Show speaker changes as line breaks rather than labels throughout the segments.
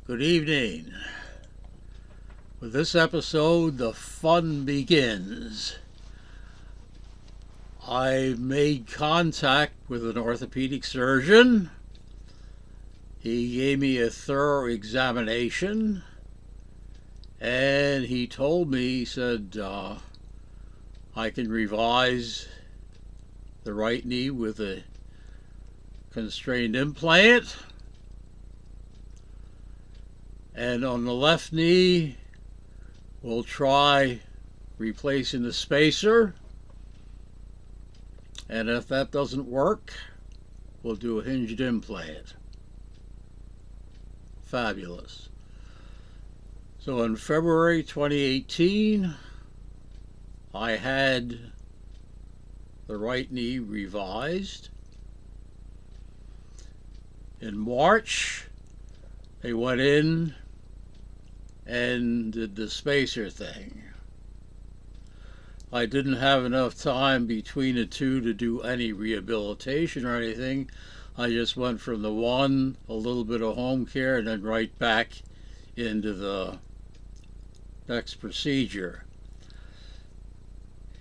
Good evening. With this episode, the fun begins. I made contact with an orthopedic surgeon. He gave me a thorough examination, and he told me, he said, I can revise the right knee with a constrained implant, and on the left knee, we'll try replacing the spacer, and if that doesn't work, we'll do a hinged implant. Fabulous. So in February 2018, I had the right knee revised. In March, they went in and did the spacer thing. I didn't have enough time between the two to do any rehabilitation or anything. I just went from the one, a little bit of home care, and then right back into the next procedure.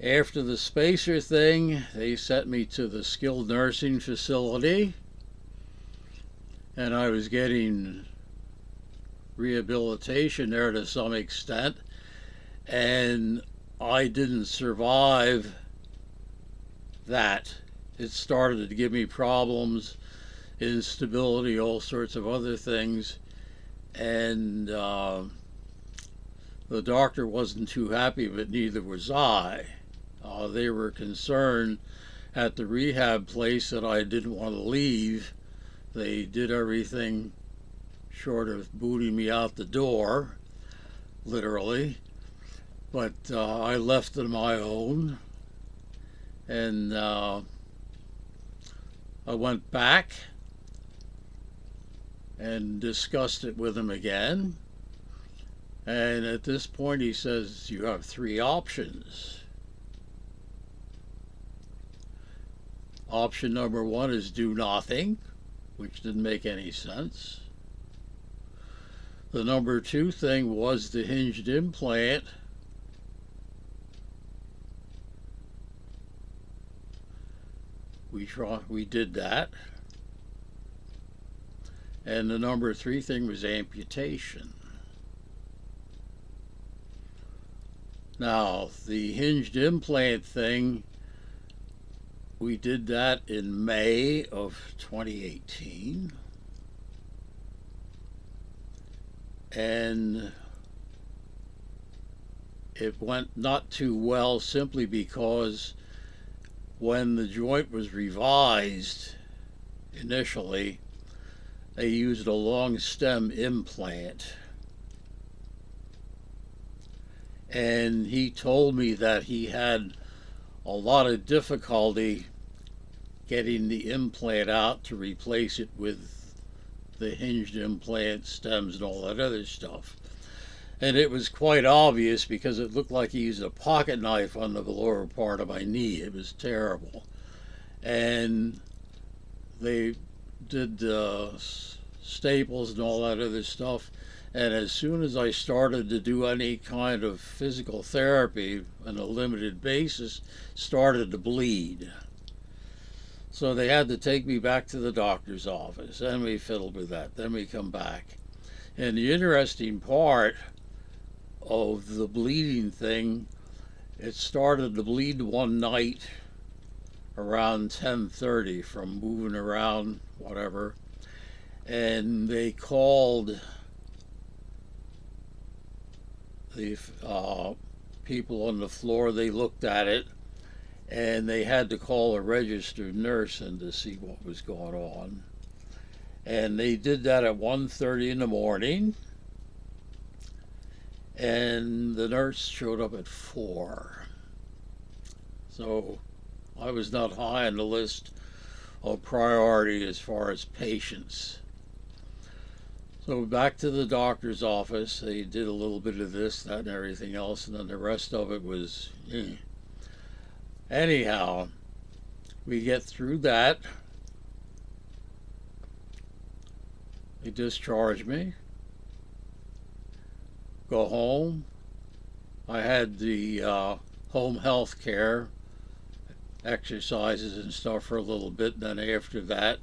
After the spacer thing, they sent me to the skilled nursing facility, and I was getting rehabilitation there to some extent, and I didn't survive that. It started to give me problems, instability, all sorts of other things, and the doctor wasn't too happy, but neither was I. They were concerned at the rehab place that I didn't want to leave. They did everything short of booting me out the door, literally. But I left on my own, and I went back and discussed it with him again. And at this point, he says, you have three options. Option number one is do nothing, which didn't make any sense. The number two thing was the hinged implant. We did that. And the number three thing was amputation. Now, the hinged implant thing, we did that in May of 2018. And it went not too well simply because when the joint was revised initially, they used a long stem implant. And he told me that he had a lot of difficulty getting the implant out to replace it with the hinged implant stems and all that other stuff. And it was quite obvious because it looked like he used a pocket knife on the lower part of my knee. It was terrible. And they did staples and all that other stuff. And as soon as I started to do any kind of physical therapy on a limited basis, started to bleed. So they had to take me back to the doctor's office. Then we fiddled with that. Then we come back. And the interesting part of the bleeding thing, it started to bleed one night around 10:30 from moving around, whatever. And they called the people on the floor. They looked at it, and they had to call a registered nurse in to see what was going on. And they did that at 1:30 in the morning, and the nurse showed up at 4. So I was not high on the list of priority as far as patients. So back to the doctor's office. They did a little bit of this, that, and everything else, and then the rest of it was Anyhow, we get through that. They discharged me. go home. I had the home health care exercises and stuff for a little bit. And then after that,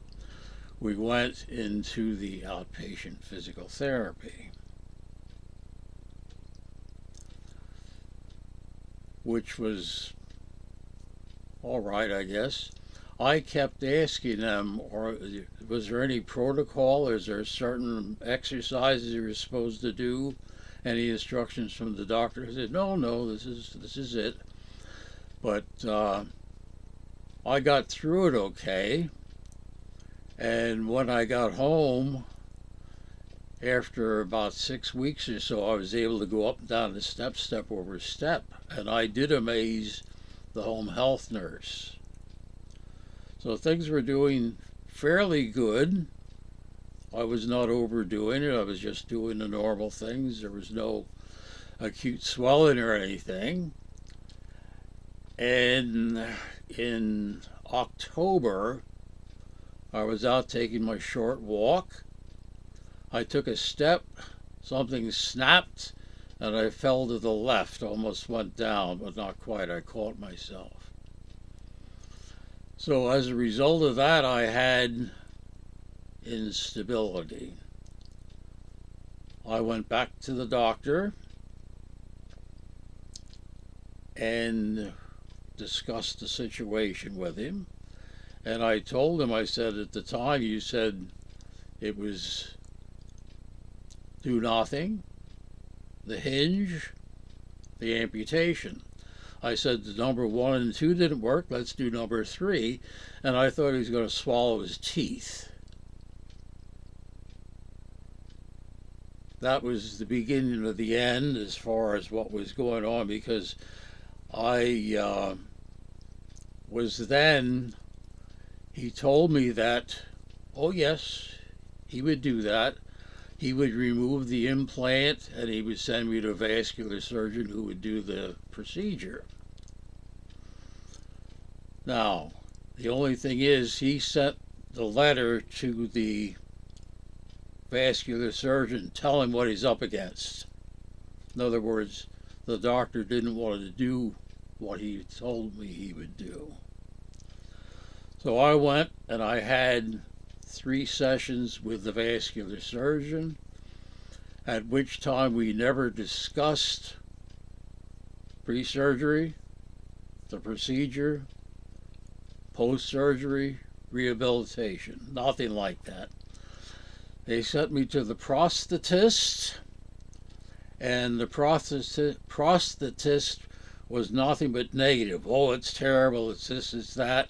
we went into the outpatient physical therapy, which was all right, I guess. I kept asking them, or was there any protocol? Is there certain exercises you're supposed to do? Any instructions from the doctor? I said, no, no, this is it. But I got through it okay. And when I got home, after about 6 weeks or so, I was able to go up and down the step, step over step. And I did amaze the home health nurse. So things were doing fairly good. I was not overdoing it. I was just doing the normal things. There was no acute swelling or anything. And in October, I was out taking my short walk. I took a step, something snapped, and I fell to the left, almost went down, but not quite. I caught myself. So as a result of that, I had instability. I went back to the doctor and discussed the situation with him. And I told him, I said, at the time you said it was do nothing, the hinge, the amputation. I said the number 1 and 2 didn't work, let's do number 3. And I thought he was going to swallow his teeth. That was the beginning of the end as far as what was going on, because I was then, he told me that, oh yes, he would do that. He would remove the implant and he would send me to a vascular surgeon who would do the procedure. Now, the only thing is, he sent the letter to the vascular surgeon telling what he's up against. In other words, the doctor didn't want to do what he told me he would do. So I went and I had 3 sessions with the vascular surgeon, at which time we never discussed pre-surgery, the procedure, post-surgery, rehabilitation, nothing like that. They sent me to the prosthetist, and the prosthetist was nothing but negative. Oh, it's terrible, it's this, it's that.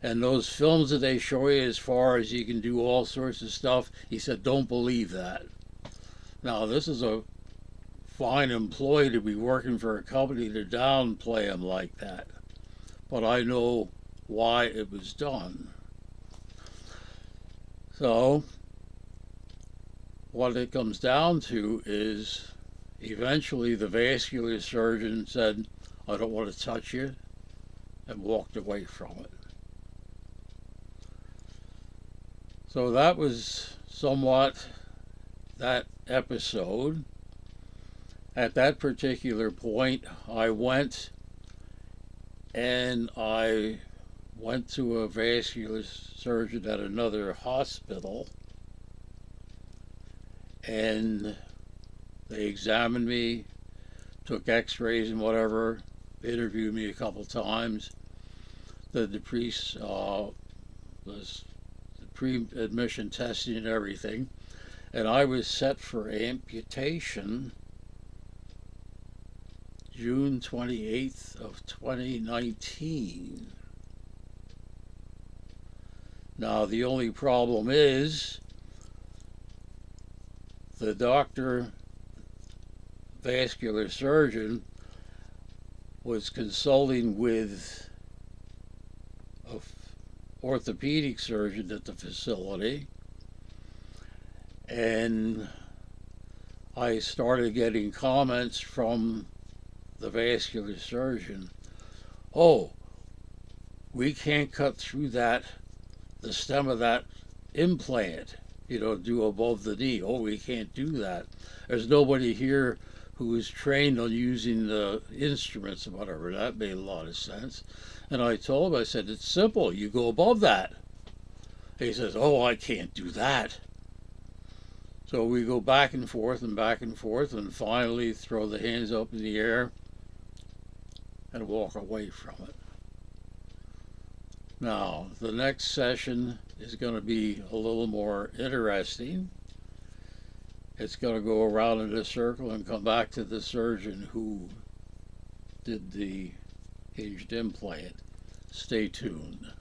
And those films that they show you as far as you can do all sorts of stuff, he said, don't believe that. Now, this is a fine employee to be working for a company to downplay him like that. But I know why it was done. So, what it comes down to is, eventually the vascular surgeon said, I don't want to touch you, and walked away from it. So that was somewhat that episode. At that particular point, I went to a vascular surgeon at another hospital, and they examined me, took x-rays and whatever, interviewed me a couple times, did the pre-admission testing and everything, and I was set for amputation June 28th of 2019. Now the only problem is the doctor, vascular surgeon, was consulting with a orthopedic surgeon at the facility, and I started getting comments from the vascular surgeon. Oh, we can't cut through the stem of that implant, do above the knee. Oh, we can't do that. There's nobody here who is trained on using the instruments and whatever. That made a lot of sense. And I told him, I said, it's simple. You go above that. He says, oh, I can't do that. So we go back and forth and back and forth and finally throw the hands up in the air and walk away from it. Now, the next session is going to be a little more interesting. It's going to go around in a circle and come back to the surgeon who did the hinged implant. Stay tuned.